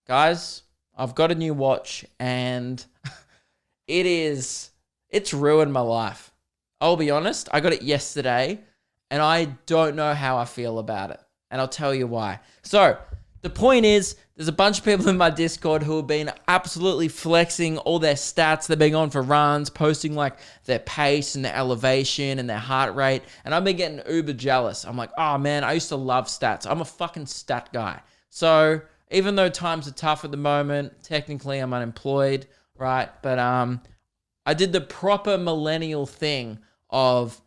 guys, I've got a new watch and it's ruined my life. I'll be honest, I got it yesterday and I don't know how I feel about it. And I'll tell you why. So, the point is, there's a bunch of people in my Discord who have been absolutely flexing all their stats. They've been going for runs, posting like their pace and their elevation and their heart rate. And I've been getting uber jealous. I'm like, oh man, I used to love stats. I'm a fucking stat guy. So even though times are tough at the moment, technically I'm unemployed, right? But I did the proper millennial thing of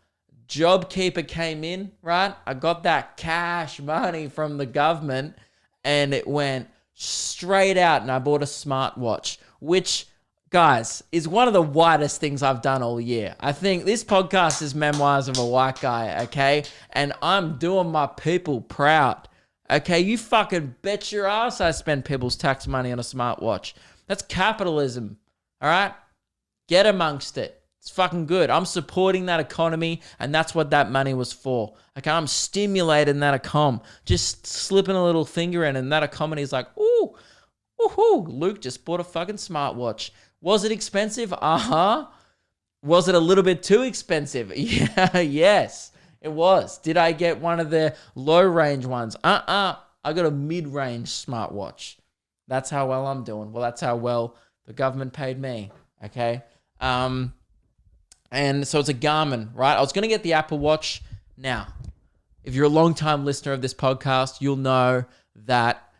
JobKeeper came in, right? I got that cash money from the government and it went straight out and I bought a smartwatch, which, guys, is one of the whitest things I've done all year. I think this podcast is memoirs of a white guy, okay? And I'm doing my people proud, okay? You fucking bet your ass I spend people's tax money on a smartwatch. That's capitalism, all right? Get amongst it. It's fucking good. I'm supporting that economy, and that's what that money was for. Okay, I'm stimulating that ecom. Just slipping a little finger in, and that economy is like, ooh, woohoo, Luke just bought a fucking smartwatch. Was it expensive? Uh-huh. Was it a little bit too expensive? Yeah, yes, it was. Did I get one of the low-range ones? I got a mid-range smartwatch. That's how well I'm doing. Well, that's how well the government paid me, okay? And so it's a Garmin, right? I was going to get the Apple Watch. Now, if you're a long-time listener of this podcast, you'll know that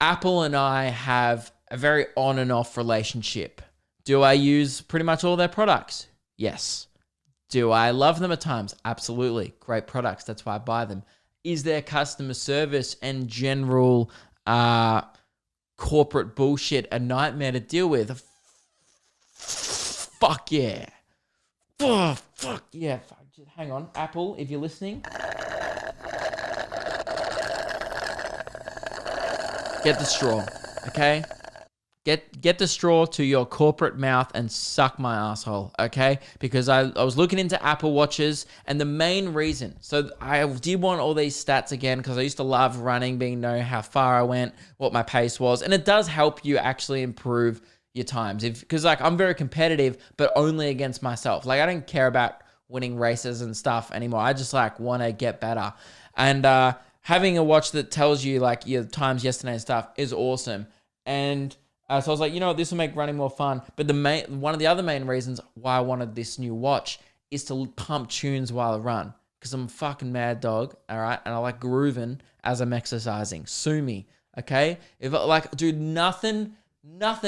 Apple and I have a very on and off relationship. Do I use pretty much all their products? Yes. Do I love them at times? Absolutely. Great products. That's why I buy them. Is their customer service and general corporate bullshit a nightmare to deal with? Fuck yeah. Oh, fuck yeah. Just hang on. Apple, if you're listening. Get the straw, okay? Get the straw to your corporate mouth and suck my asshole, okay? Because I was looking into Apple Watches, and the main reason, so I did want all these stats again because I used to love running, being know how far I went, what my pace was, and it does help you actually improve your times. Because like I'm very competitive, but only against myself. Like I don't care about winning races and stuff anymore. I just like want to get better. And having a watch that tells you like your times yesterday and stuff is awesome. And so I was like, you know what, this will make running more fun. But one of the other main reasons why I wanted this new watch is to pump tunes while I run. Because I'm a fucking mad dog, all right? And I like grooving as I'm exercising. Sue me, okay? If like, dude, nothing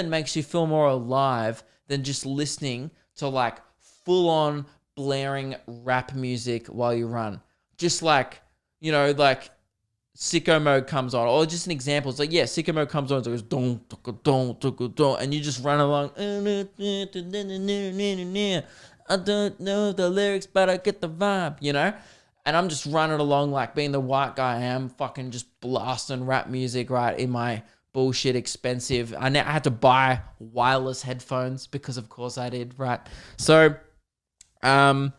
makes you feel more alive than just listening to like full on blaring rap music while you run. Just like, you know, like sicko mode comes on, or just an example. It's like, yeah, sicko mode comes on, so it goes don, and you just run along. I don't know the lyrics, but I get the vibe, you know? And I'm just running along like being the white guy I am, fucking just blasting rap music, right, in my bullshit expensive. I had to buy wireless headphones because of course I did, right? So I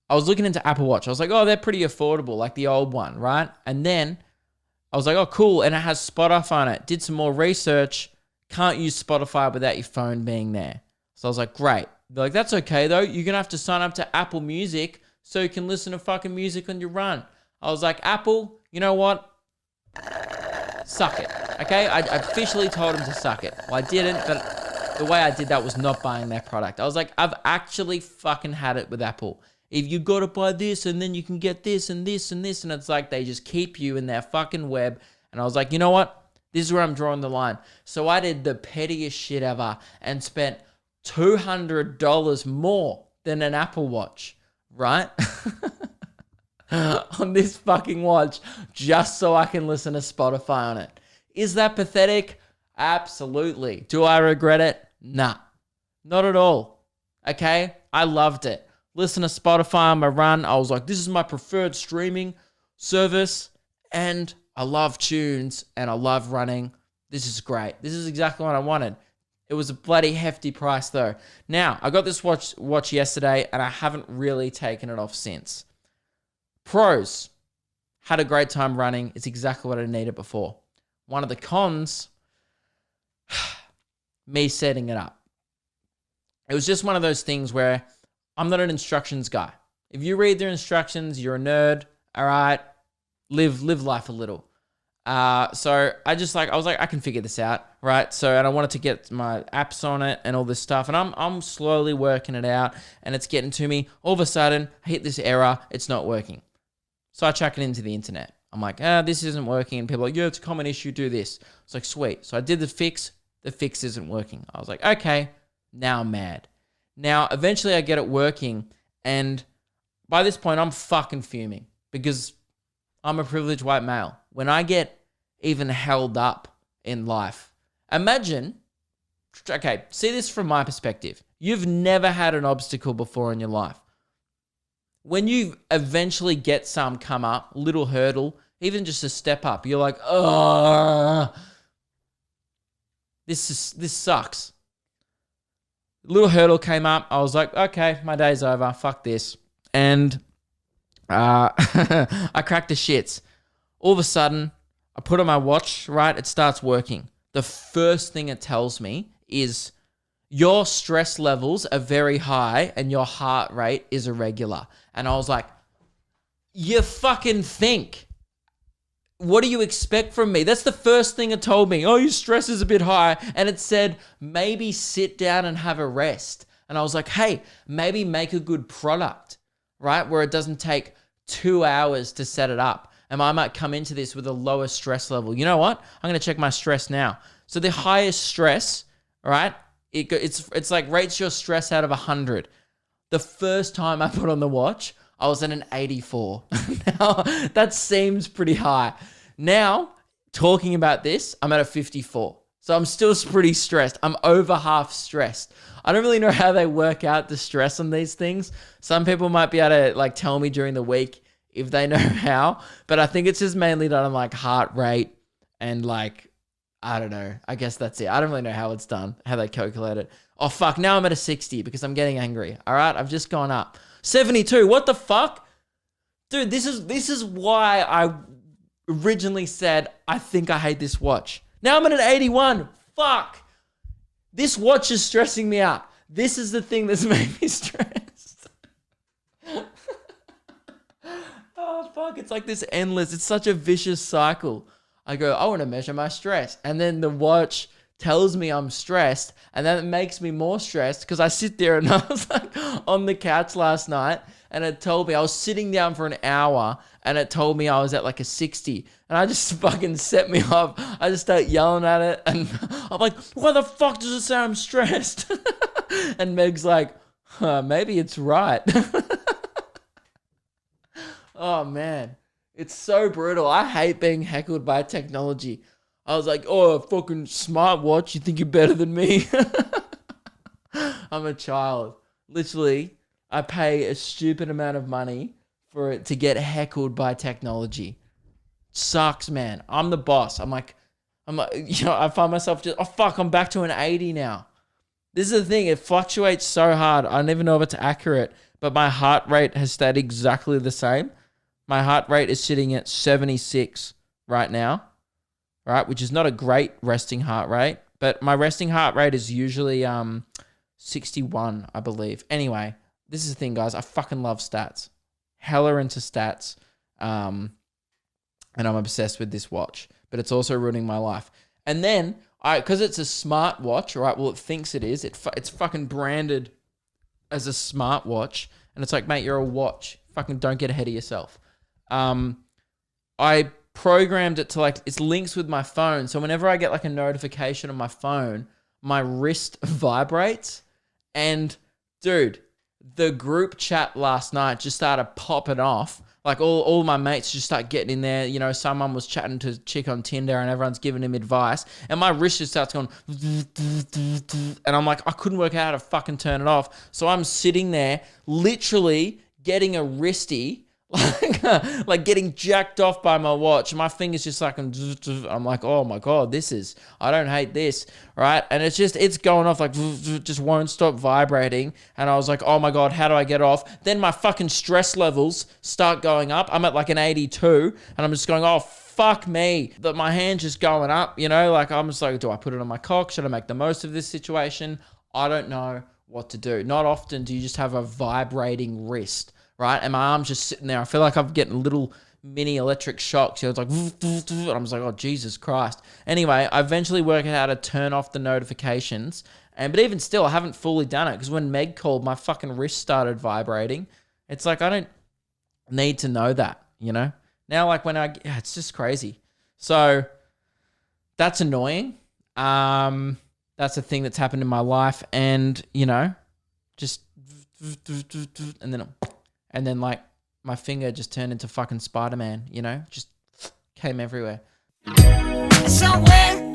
was looking into Apple Watch. I was like, oh, they're pretty affordable, like the old one, right? And then I was like, oh, cool. And it has Spotify on it. Did some more research. Can't use Spotify without your phone being there. So I was like, great. They're like, that's okay though. You're going to have to sign up to Apple Music so you can listen to fucking music on your run. I was like, Apple, you know what? Suck it. Okay, I officially told him to suck it. Well, I didn't, but the way I did that was not buying their product. I was like, I've actually fucking had it with Apple. If you got to buy this and then you can get this and this and this, and it's like they just keep you in their fucking web. And I was like, you know what? This is where I'm drawing the line. So I did the pettiest shit ever and spent $200 more than an Apple Watch, right? On this fucking watch just so I can listen to Spotify on it. Is that pathetic? Absolutely. Do I regret it? Nah, not at all. Okay? I loved it. Listen to Spotify on my run. I was like, this is my preferred streaming service and I love tunes and I love running. This is great. This is exactly what I wanted. It was a bloody hefty price though. Now, I got this watch yesterday and I haven't really taken it off since. Pros. Had a great time running. It's exactly what I needed before. One of the cons, me setting it up. It was just one of those things where I'm not an instructions guy. If you read their instructions, you're a nerd. All right, live life a little. So I was like, I can figure this out, right? So, and I wanted to get my apps on it and all this stuff, and I'm slowly working it out, and it's getting to me. All of a sudden, I hit this error. It's not working. So I chuck it into the internet. I'm like, this isn't working. And people are like, yeah, it's a common issue. Do this. It's like, sweet. So I did the fix. The fix isn't working. I was like, okay, now I'm mad. Now, eventually I get it working, and by this point, I'm fucking fuming because I'm a privileged white male. When I get even held up in life, imagine, okay, see this from my perspective. You've never had an obstacle before in your life. When you eventually get some come up, little hurdle, even just a step up, you're like, oh, this sucks. Little hurdle came up. I was like, okay, my day's over. Fuck this. And I cracked the shits. All of a sudden, I put on my watch, right? It starts working. The first thing it tells me is your stress levels are very high and your heart rate is irregular. And I was like, you fucking think. What do you expect from me? That's the first thing it told me. Oh, your stress is a bit high. And it said, maybe sit down and have a rest. And I was like, hey, maybe make a good product, right? Where it doesn't take 2 hours to set it up. And I might come into this with a lower stress level. You know what? I'm going to check my stress now. So the highest stress, right? It's like rates your stress out of 100. The first time I put on the watch, I was at an 84. Now, that seems pretty high. Now, talking about this, I'm at a 54. So I'm still pretty stressed. I'm over half stressed. I don't really know how they work out the stress on these things. Some people might be able to tell me during the week if they know how, but I think it's just mainly done on heart rate and I don't know. I guess that's it. I don't really know how it's done, how they calculate it. Oh, fuck. Now I'm at a 60 because I'm getting angry. All right. I've just gone up. 72. What the fuck? Dude, this is why I originally said, I think I hate this watch. Now I'm at an 81. Fuck. This watch is stressing me out. This is the thing that's made me stressed. Oh, fuck. It's like this endless. It's such a vicious cycle. I go, I want to measure my stress. And then the watch tells me I'm stressed. And then it makes me more stressed because I sit there and I was on the couch last night and it told me I was sitting down for an hour and it told me I was at a 60. And I just fucking set me off. I just start yelling at it and I'm like, why the fuck does it say I'm stressed? And Meg's like, maybe it's right. Oh, man. It's so brutal. I hate being heckled by technology. I was like, oh, fucking smartwatch. You think you're better than me? I'm a child. Literally, I pay a stupid amount of money for it to get heckled by technology. Sucks, man. I'm the boss. I'm like, I find myself just, oh, fuck, I'm back to an 80 now. This is the thing. It fluctuates so hard. I never know if it's accurate, but my heart rate has stayed exactly the same. My heart rate is sitting at 76 right now, right? Which is not a great resting heart rate, but my resting heart rate is usually 61, I believe. Anyway, this is the thing, guys. I fucking love stats. Hella into stats. And I'm obsessed with this watch, but it's also ruining my life. And then, because it's a smart watch, right? Well, it thinks it is. It's fucking branded as a smart watch. And it's like, mate, you're a watch. Fucking don't get ahead of yourself. I programmed it to it links with my phone. So whenever I get a notification on my phone, my wrist vibrates. And dude, the group chat last night just started popping off. All my mates just start getting in there. You know, someone was chatting to a chick on Tinder and everyone's giving him advice. And my wrist just starts going. And I'm like, I couldn't work out how to fucking turn it off. So I'm sitting there literally getting a wristy. Like getting jacked off by my watch. My fingers just I'm like, oh my God, I don't hate this, right? And it's going off just won't stop vibrating. And I was like, oh my God, how do I get off? Then my fucking stress levels start going up. I'm at an 82 and I'm just going, oh fuck me. That my hand's just going up, you know? Like, I'm just like, do I put it on my cock? Should I make the most of this situation? I don't know what to do. Not often do you just have a vibrating wrist, right? And my arm's just sitting there. I feel like I'm getting little mini electric shocks. You know, it's like, and I'm just like, oh, Jesus Christ. Anyway, I eventually worked out how to turn off the notifications. But even still, I haven't fully done it because when Meg called, my fucking wrist started vibrating. It's like, I don't need to know that, you know? Now, like it's just crazy. So that's annoying. That's a thing that's happened in my life. And, you know, just, and then like my finger just turned into fucking Spider-Man, you know, just came everywhere. Somewhere